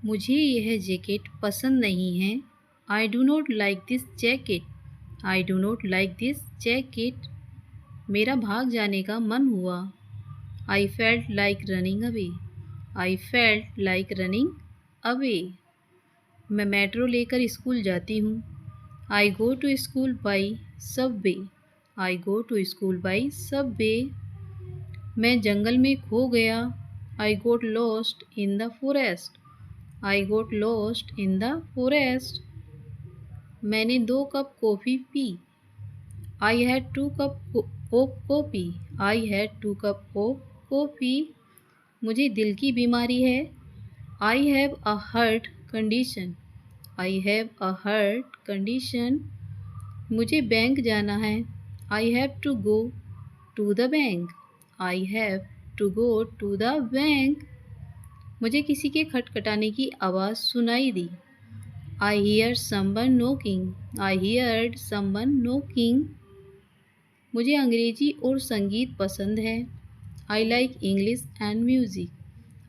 मुझे यह जैकेट पसंद नहीं है। I do not like this jacket. I do not like this jacket. मेरा भाग जाने का मन हुआ। I felt like running away. I felt like running away. मैं मेट्रो लेकर स्कूल जाती हूँ। I go to school by subway. I go to school by subway. मैं जंगल में खो गया। I got lost in the forest. I got lost in the forest. मैंने 2 कप कॉफ़ी पी। I had 2 cup of coffee. I had 2 cup of coffee. मुझे दिल की बीमारी है। I have a heart condition. I have a heart condition. मुझे bank जाना है। I have to go to the bank. I have to go to the bank. मुझे किसी के खटखटाने की आवाज़ सुनाई दी। I hear someone knocking. I heard someone knocking. मुझे अंग्रेजी और संगीत पसंद है। I like English and music.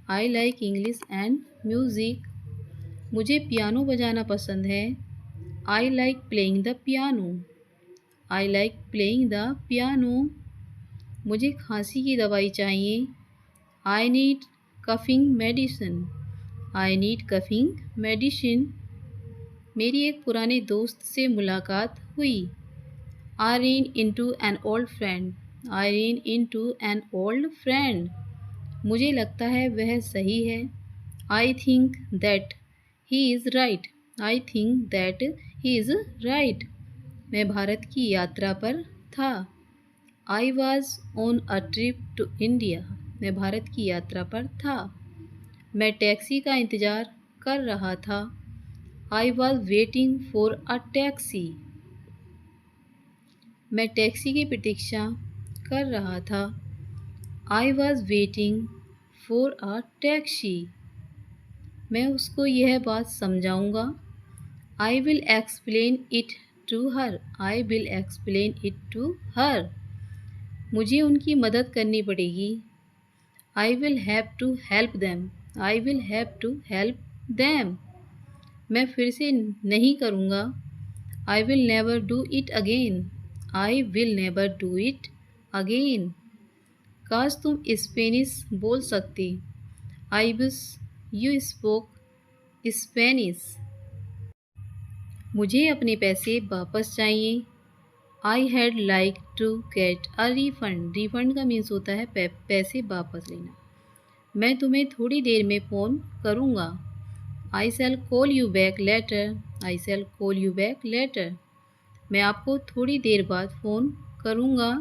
I like English and music. मुझे पियानो बजाना पसंद है। I like playing the piano. I like playing the piano. मुझे खांसी की दवाई चाहिए। I need coughing medicine. I need coughing medicine. मेरी एक पुराने दोस्त से मुलाकात हुई। I ran into an old friend. I ran into an old friend. मुझे लगता है वह सही है। I think that he is right. I think that he is right. मैं भारत की यात्रा पर था। I was on a trip to India. मैं भारत की यात्रा पर था। मैं टैक्सी का इंतज़ार कर रहा था। I was waiting for a taxi. मैं टैक्सी की प्रतीक्षा कर रहा था। I was waiting for a taxi. मैं उसको यह बात समझाऊंगा। I will explain it to her. I will explain it to her. मुझे उनकी मदद करनी पड़ेगी। I will have to help them. I will have to help them. मैं फिर से नहीं करूँगा। I will never do it again. I will never do it again. काश तुम स्पेनिश बोल सकती। I wish you spoke Spanish. मुझे अपने पैसे वापस चाहिए। I had like to get a refund. Refund का मीन्स होता है पैसे वापस लेना। मैं तुम्हें थोड़ी देर में फ़ोन करूँगा। I shall call you back later. I shall call you back later. मैं आपको थोड़ी देर बाद फ़ोन करूँगा।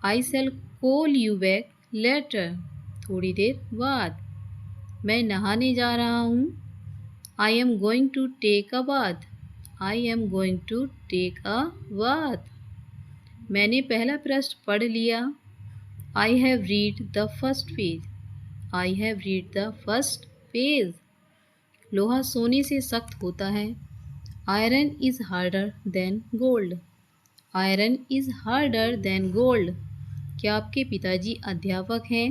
I shall call you back later. थोड़ी देर बाद। मैं नहाने जा रहा हूँ। I am going to take a bath. I am going to take a bath. मैंने पहला पृष्ठ पढ़ लिया। I have read the first page. I have read the first page. लोहा सोने से सख्त होता है। Iron is harder than gold. Iron is harder than gold. क्या आपके पिताजी अध्यापक हैं?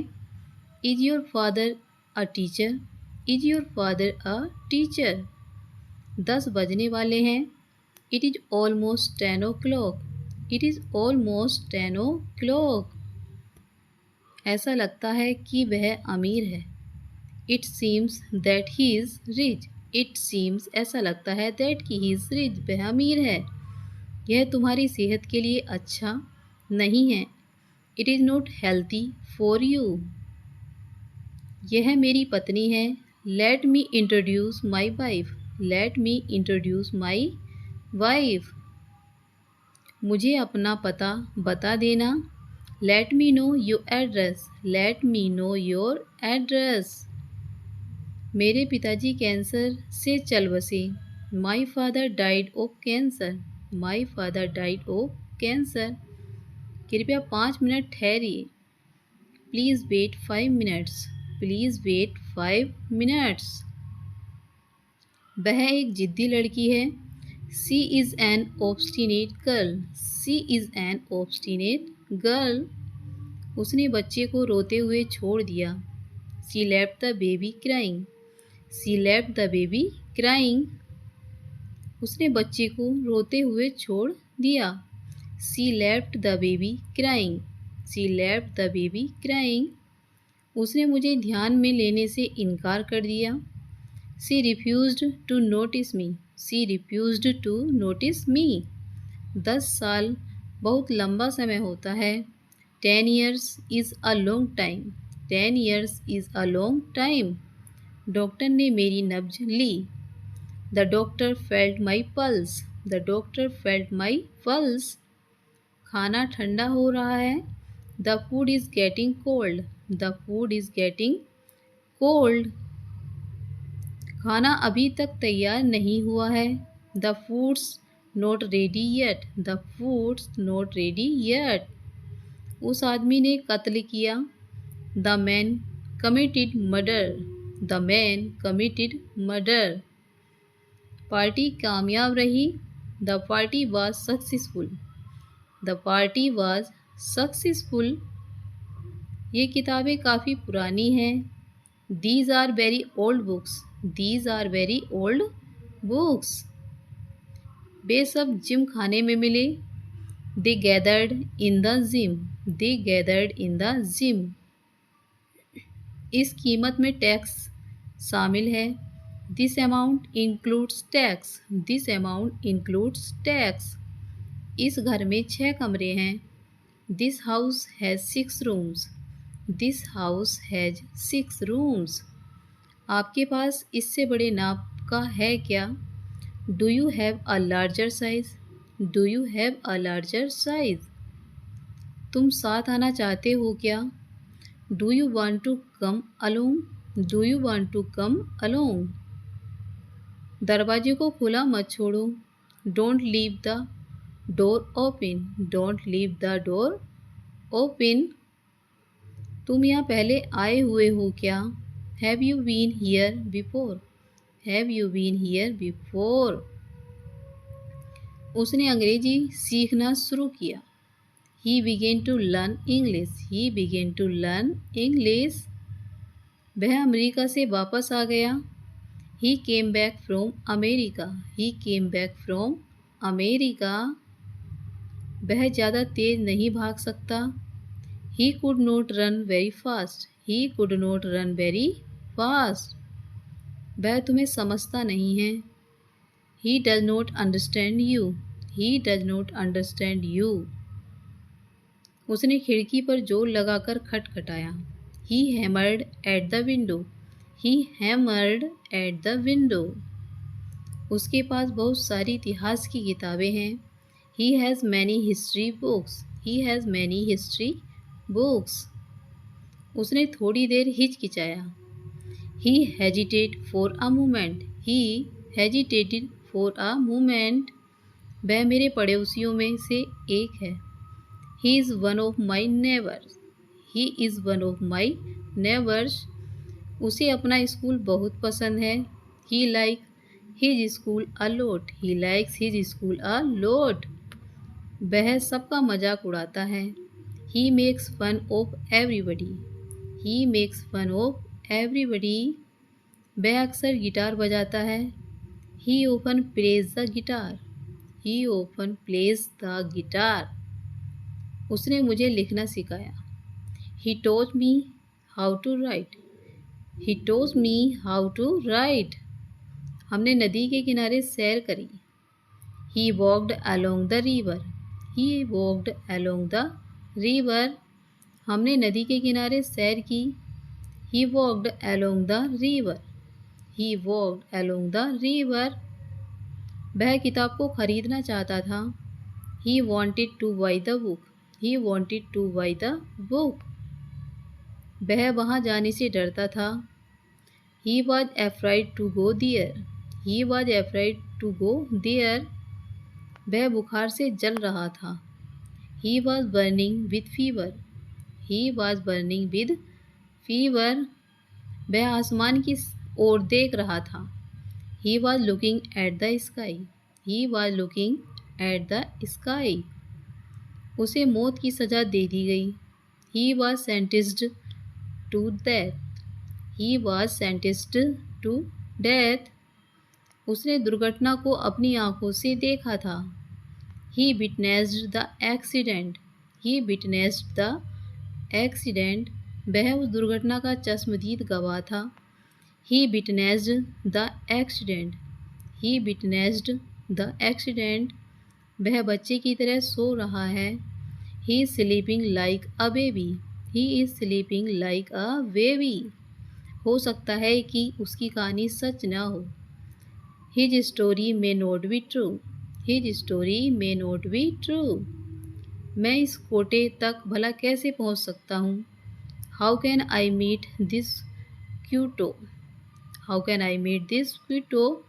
Is your father a teacher? Is your father a teacher? 10 बजने वाले हैं। It is almost 10 o'clock। It is almost 10 o'clock। ऐसा लगता है कि वह अमीर है। It seems that he is rich. It seems ऐसा लगता है दैट कि ही इज़ रिच वह अमीर है। यह तुम्हारी सेहत के लिए अच्छा नहीं है। It is not healthy for you. यह मेरी पत्नी है। Let me introduce my wife. Let me introduce my wife. मुझे अपना पता बता देना। Let me know your address. Let me know your address. मेरे पिताजी कैंसर से चल बसे। My father died of cancer. My father died of cancer. कृपया 5 मिनट ठहरिए। Please wait 5 minutes. Please wait 5 minutes. वह एक ज़िद्दी लड़की है। She is an obstinate girl. She is an obstinate girl. उसने बच्चे को रोते हुए छोड़ दिया। She left the baby crying. She left the baby crying. उसने बच्चे को रोते हुए छोड़ दिया। She left the baby crying. She left the baby crying. उसने मुझे ध्यान में लेने से इनकार कर दिया। She refused to notice me. She refused to notice me. 10 साल बहुत लंबा समय होता है। 10 years is a long time. 10 years is a long time. Doctor ने मेरी नब्ज ली। The doctor felt my pulse. The doctor felt my pulse. खाना ठंडा हो रहा है। The food is getting cold. The food is getting cold. खाना अभी तक तैयार नहीं हुआ है। The food's not ready yet. The food's not ready yet. उस आदमी ने कत्ल किया। The man committed murder. The man committed murder. Party कामयाब रही। The party was successful. The party was successful. ये किताबें काफ़ी पुरानी हैं। These are very old books. These are very old books. वे सब जिम खाने में मिले। They gathered in the gym. They gathered in the gym. इस कीमत में टैक्स शामिल है। This amount includes tax. This amount includes tax. इस घर में 6 कमरे हैं। This house has 6 rooms. This house has 6 rooms. आपके पास इससे बड़े नाप का है क्या? Do you have a larger size? Do you have a larger size? तुम साथ आना चाहते हो क्या? Do you want to come along? Do you want to come along? दरवाजे को खुला मत छोड़ो। Don't leave the door open. Don't leave the door open. तुम यहाँ पहले आए हुए हो क्या? Have you been here before? Have you been here before? उसने अंग्रेजी सीखना शुरू किया। He began to learn English. He began to learn English. वह अमेरिका से वापस आ गया। He came back from America. He came back from America. वह ज़्यादा तेज़ नहीं भाग सकता। He could not run very fast. He could not run very fast. वह तुम्हें समझता नहीं है। He does not understand you. He does not understand you. उसने खिड़की पर जोर लगाकर खटखटाया। He hammered at the window. He hammered at the window. उसके पास बहुत सारी इतिहास की किताबें हैं। He has many history books. He has many history books. उसने थोड़ी देर हिचकिचाया। He hesitated for a moment. He hesitated for a moment. वह मेरे पड़ोसियों में से एक है। He is one of my neighbors. He is one of my neighbors. उसे अपना स्कूल बहुत पसंद है। He likes his school a lot. He likes his school a lot. वह सबका मजाक उड़ाता है। He makes fun of everybody. He makes fun of everybody. वह अक्सर गिटार बजाता है। He often plays the guitar. He often plays the guitar. उसने मुझे लिखना सिखाया। He taught me how to write. He taught me how to write. हमने नदी के किनारे सैर करी। He walked along the river. He walked along the river. हमने नदी के किनारे सैर की। He walked along the river. He walked along the river. वह किताब को खरीदना चाहता था। He wanted to buy the book. He wanted to buy the book. वह वहाँ जाने से डरता था। He was afraid to go there. He was afraid to go there. वह बुखार से जल रहा था। He was burning with fever. He was burning with fever. वह आसमान की ओर देख रहा था। He was looking at the sky. He was looking at the sky. उसे मौत की सज़ा दे दी गई। He was sentenced to death. He was sentenced to death, उसने दुर्घटना को अपनी आंखों से देखा था। He witnessed the accident, he witnessed the accident, वह उस दुर्घटना का चश्मदीद गवाह था। He witnessed the accident, he witnessed the accident, वह बच्चे की तरह सो रहा है। He is sleeping like a baby, he is sleeping like a baby, हो सकता है कि उसकी कहानी सच न हो। His story may not be true, his story may not be true, मैं इस कोटे तक भला कैसे पहुंच सकता हूँ। How can I meet this Kyoto, how can I meet this Kyoto,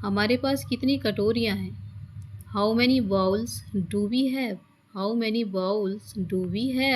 हमारे पास कितनी कटोरियाँ हैं। How many bowls do we have, how many bowls do we have,